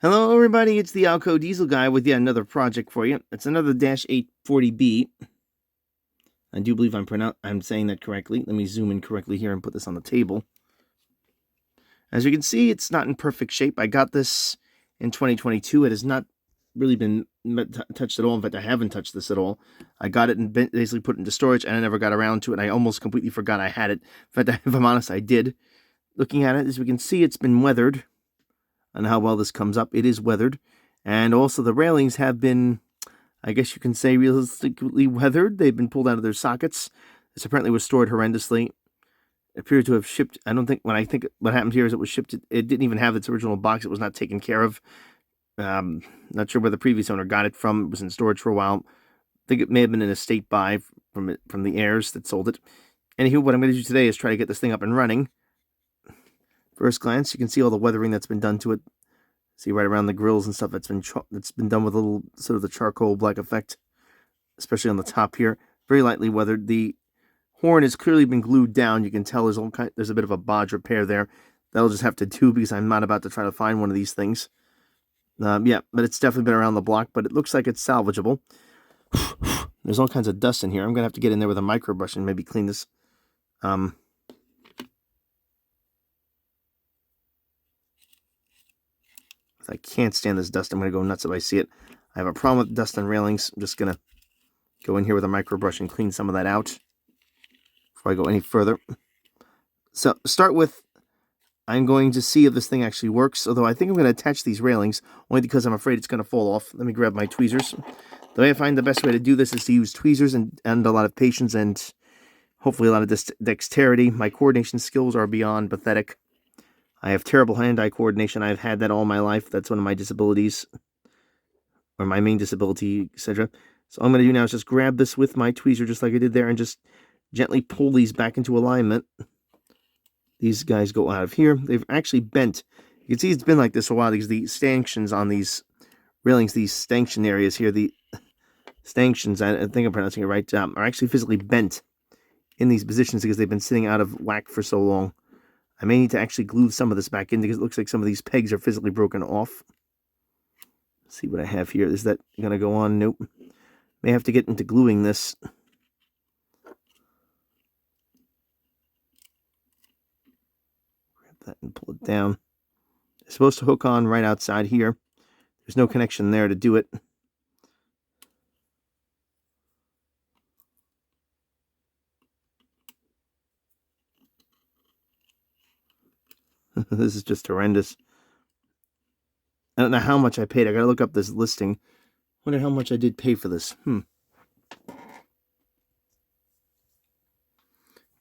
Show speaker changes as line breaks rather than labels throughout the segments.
Hello, everybody. It's the Alco Diesel Guy with yet another project for you. It's another Dash 840B. I do believe I'm saying that correctly. Let me zoom in correctly here and put this on the table. As you can see, it's not in perfect shape. I got this in 2022. It has not really been touched at all. In fact, I haven't touched this at all. I got it and basically put it into storage, and I never got around to it. I almost completely forgot I had it. In fact, if I'm honest, I did. Looking at it, as we can see, it's been weathered. And how well this comes up, it is weathered. And also the railings have been, I guess you can say, realistically weathered. They've been pulled out of their sockets. This apparently was stored horrendously. It appeared to have shipped. I think what happened here is it was shipped. It didn't even have its original box. It was not taken care of. Not sure where the previous owner got it from. It was in storage for a while. I think it may have been an estate buy from the heirs that sold it. Anywho, what I'm going to do today is try to get this thing up and running. First glance, you can see all the weathering that's been done to it. See right around the grills and stuff that's been done with a little sort of the charcoal black effect, especially on the top here. Very lightly weathered. The horn has clearly been glued down. You can tell there's a bit of a bodge repair there. That'll just have to do because I'm not about to try to find one of these things. Yeah, but it's definitely been around the block, but it looks like it's salvageable. There's all kinds of dust in here. I'm going to have to get in there with a micro brush and maybe clean this. I can't stand this dust. I'm going to go nuts if I see it. I have a problem with dust on railings. I'm just going to go in here with a micro brush and clean some of that out before I go any further. So, start with, I'm going to see if this thing actually works, although I think I'm going to attach these railings, only because I'm afraid it's going to fall off. Let me grab my tweezers. The way I find the best way to do this is to use tweezers and a lot of patience and hopefully a lot of dexterity. My coordination skills are beyond pathetic. I have terrible hand-eye coordination. I've had that all my life. That's one of my disabilities, or my main disability, etc. So all I'm going to do now is just grab this with my tweezer, just like I did there, and just gently pull these back into alignment. These guys go out of here. They've actually bent. You can see it's been like this for a while because the stanchions on these railings, these stanchion areas here, the stanchions, I think I'm pronouncing it right, are actually physically bent in these positions because they've been sitting out of whack for so long. I may need to actually glue some of this back in because it looks like some of these pegs are physically broken off. Let's see what I have here. Is that going to go on? Nope. May have to get into gluing this. Grab that and pull it down. It's supposed to hook on right outside here. There's no connection there to do it. This is just horrendous. I don't know how much I paid. I gotta look up this listing. Wonder how much I did pay for this.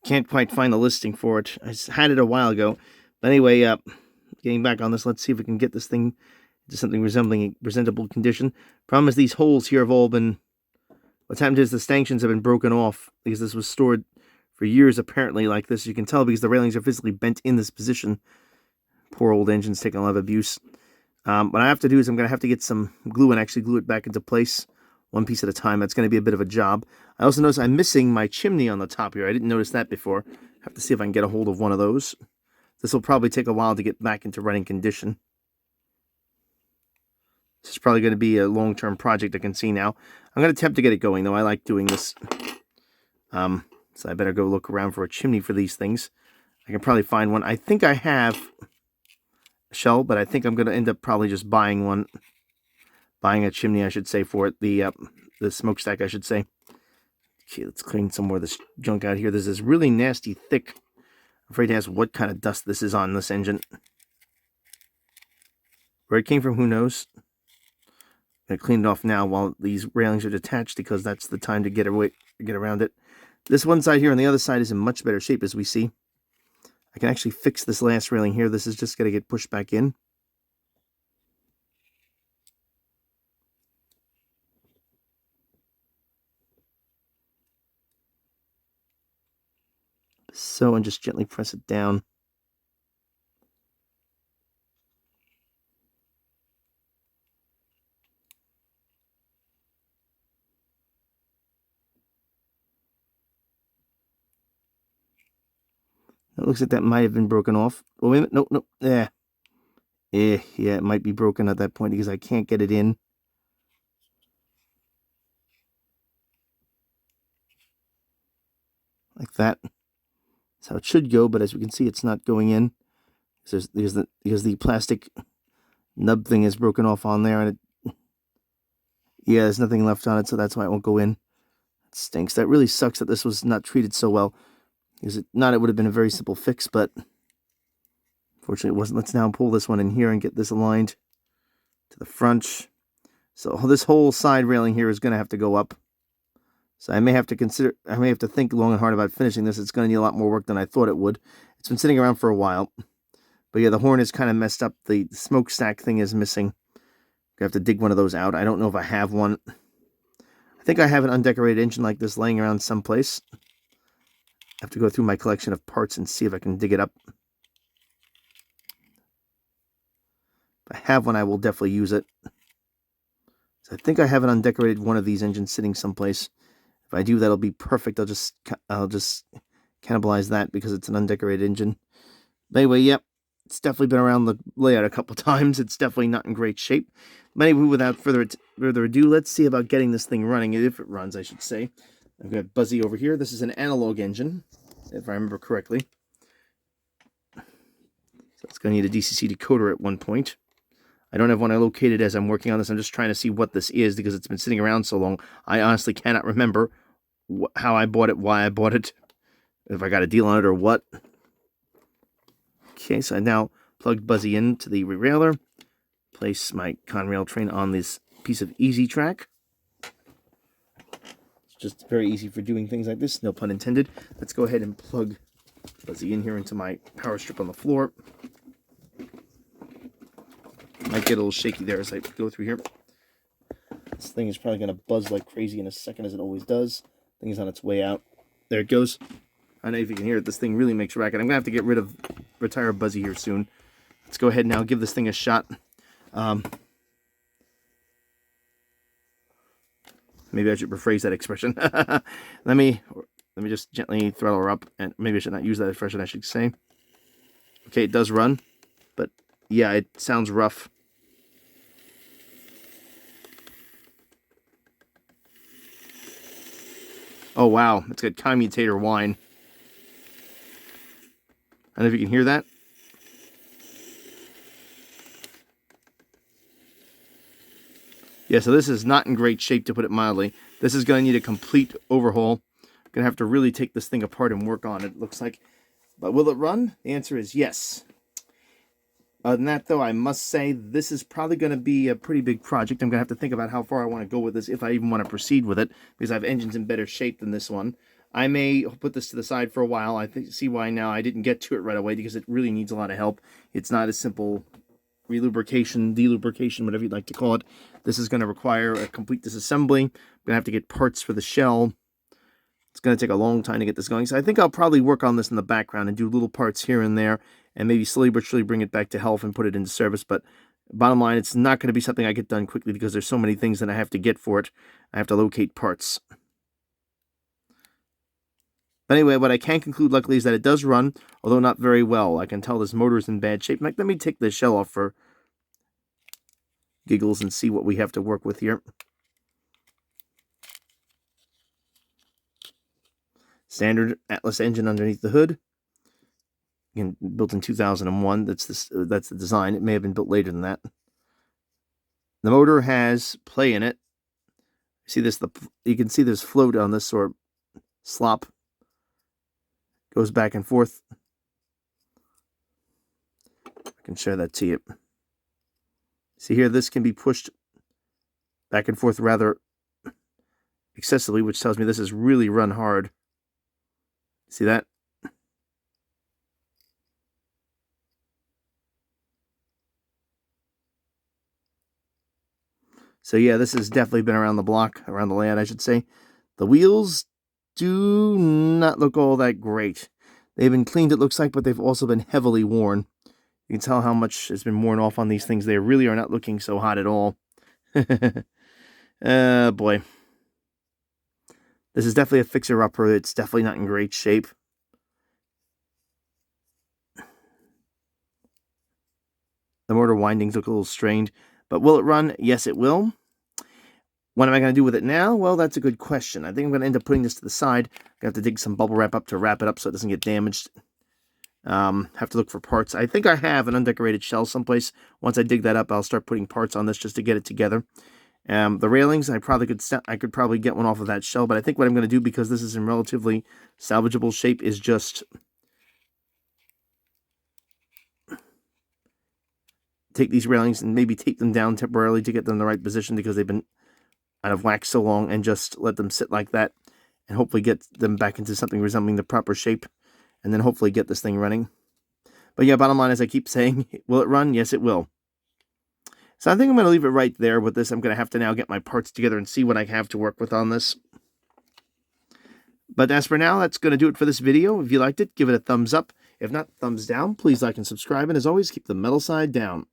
Can't quite find the listing for it. I had it a while ago. But anyway, getting back on this, let's see if we can get this thing into something resembling a presentable condition. Problem is these holes here have all been... What's happened is the stanchions have been broken off because this was stored for years apparently like this. You can tell because the railings are physically bent in this position. Poor old engine's taking a lot of abuse. What I have to do is I'm going to have to get some glue and actually glue it back into place one piece at a time. That's going to be a bit of a job. I also notice I'm missing my chimney on the top here. I didn't notice that before. I have to see if I can get a hold of one of those. This will probably take a while to get back into running condition. This is probably going to be a long-term project I can see now. I'm going to attempt to get it going, though. I like doing this. So I better go look around for a chimney for these things. I can probably find one. I think I have a shell, but I think I'm going to end up probably just buying one. Buying a chimney, I should say, for it. The smokestack, I should say. Okay, let's clean some more of this junk out here. There's this really nasty, thick... I'm afraid to ask what kind of dust this is on this engine. Where it came from, who knows? I'm going to clean it off now while these railings are detached because that's the time to get around it. This one side here and the other side is in much better shape, as we see. I can actually fix this last railing here. This is just going to get pushed back in. So, and just gently press it down. It looks like that might have been broken off. Oh, wait a minute. Nope. Yeah. Yeah, it might be broken at that point because I can't get it in. Like that. That's how it should go, but as we can see, it's not going in. Because the plastic nub thing is broken off on there, and there's nothing left on it, so that's why it won't go in. It stinks. That really sucks that this was not treated so well. Because it would have been a very simple fix, but unfortunately it wasn't. Let's now pull this one in here and get this aligned to the front. So this whole side railing here is going to have to go up. So I may have to think long and hard about finishing this. It's going to need a lot more work than I thought it would. It's been sitting around for a while. But yeah, the horn is kind of messed up. The smokestack thing is missing. I have to dig one of those out. I don't know if I have one. I think I have an undecorated engine like this laying around someplace. I have to go through my collection of parts and see if I can dig it up. If I have one, I will definitely use it. So I think I have an undecorated one of these engines sitting someplace. If I do, that'll be perfect. I'll just cannibalize that because it's an undecorated engine. But anyway, yep, it's definitely been around the layout a couple times. It's definitely not in great shape. But anyway, without further ado, let's see about getting this thing running, if it runs, I should say. I've got Buzzy over here. This is an analog engine, if I remember correctly. So it's going to need a DCC decoder at one point. I don't have one located as I'm working on this. I'm just trying to see what this is because it's been sitting around so long. I honestly cannot remember how I bought it, why I bought it, if I got a deal on it or what. Okay, so I now plugged Buzzy into the rerailer. Place my Conrail train on this piece of easy track. It's just very easy for doing things like this, no pun intended. Let's go ahead and plug Buzzy in here into my power strip on the floor. Might get a little shaky there as I go through here. This thing is probably going to buzz like crazy in a second, as it always does. Thing is on its way out. There it goes. I don't know if you can hear it. This thing really makes racket. I'm going to have to retire Buzzy here soon. Let's go ahead now and give this thing a shot. Maybe I should rephrase that expression. Let me just gently throttle her up, and maybe I should not use that expression, I should say. Okay, it does run, but yeah, it sounds rough. Oh wow, it's got commutator whine. I don't know if you can hear that. Yeah, so this is not in great shape, to put it mildly. This is going to need a complete overhaul. I'm going to have to really take this thing apart and work on it, it looks like. But will it run? The answer is yes. Other than that, though, I must say this is probably going to be a pretty big project. I'm going to have to think about how far I want to go with this, if I even want to proceed with it, because I have engines in better shape than this one. I may put this to the side for a while. I see why now I didn't get to it right away, because it really needs a lot of help. It's not a simple relubrication, delubrication, whatever you'd like to call it. This is going to require a complete disassembly. I'm going to have to get parts for the shell. It's going to take a long time to get this going. So I think I'll probably work on this in the background and do little parts here and there, and maybe slowly but surely bring it back to health and put it into service. But bottom line, it's not going to be something I get done quickly because there's so many things that I have to get for it. I have to locate parts. But anyway, what I can conclude, luckily, is that it does run, although not very well. I can tell this motor is in bad shape. Let me take the shell off for giggles and see what we have to work with here. Standard Atlas engine underneath the hood. Again, built in 2001. That's the design. It may have been built later than that. The motor has play in it. See this? You can see there's float on this, or slop. Goes back and forth. I can share that to you. See here, this can be pushed back and forth rather excessively, which tells me this is really run hard. See that? So yeah, this has definitely been around the block, around the layout, I should say. The wheels do not look all that great. They've been cleaned, it looks like, but they've also been heavily worn. You can tell how much has been worn off on these things. They really are not looking so hot at all. Boy. This is definitely a fixer-upper. It's definitely not in great shape. The motor windings look a little strained. But will it run? Yes, it will. What am I going to do with it now? Well, that's a good question. I think I'm going to end up putting this to the side. I'm going to have to dig some bubble wrap up to wrap it up so it doesn't get damaged. Have to look for parts. I think I have an undecorated shell someplace. Once I dig that up, I'll start putting parts on this just to get it together. The railings, I could probably get one off of that shell, but I think what I'm going to do, because this is in relatively salvageable shape, is just take these railings and maybe tape them down temporarily to get them in the right position, because they've been out of whack so long, and just let them sit like that and hopefully get them back into something resembling the proper shape, and then hopefully get this thing running. But yeah, bottom line, as I keep saying, will it run? Yes, it will. So I think I'm going to leave it right there with this. I'm going to have to now get my parts together and see what I have to work with on this. But as for now, that's going to do it for this video. If you liked it, give it a thumbs up. If not, thumbs down. Please like and subscribe. And as always, keep the metal side down.